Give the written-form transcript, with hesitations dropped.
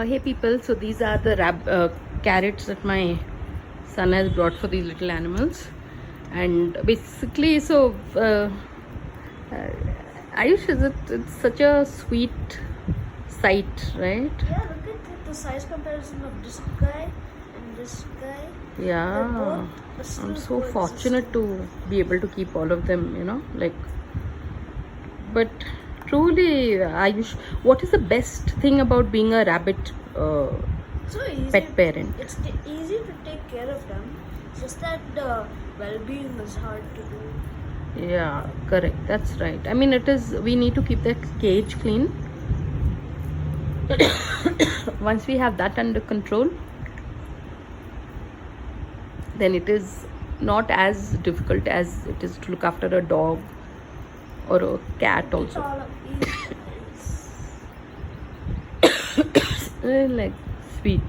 Hey people, so these are the carrots that my son has brought for these little animals, and basically, Ayush, it's such a sweet sight, right? Yeah, look at the size comparison of this guy and this guy. They're Yeah, both still I'm so coexisting. fortunate to be able to keep all of them, but truly, Ayush, what is the best thing about being a rabbit So easy. pet parent? It's easy to take care of them. It's just that the well-being is hard to do. Yeah, correct. That's right. I mean, we need to keep that cage clean. Once we have that under control, then it is not as difficult as it is to look after a dog or a cat It's also. all easy. Like sweet.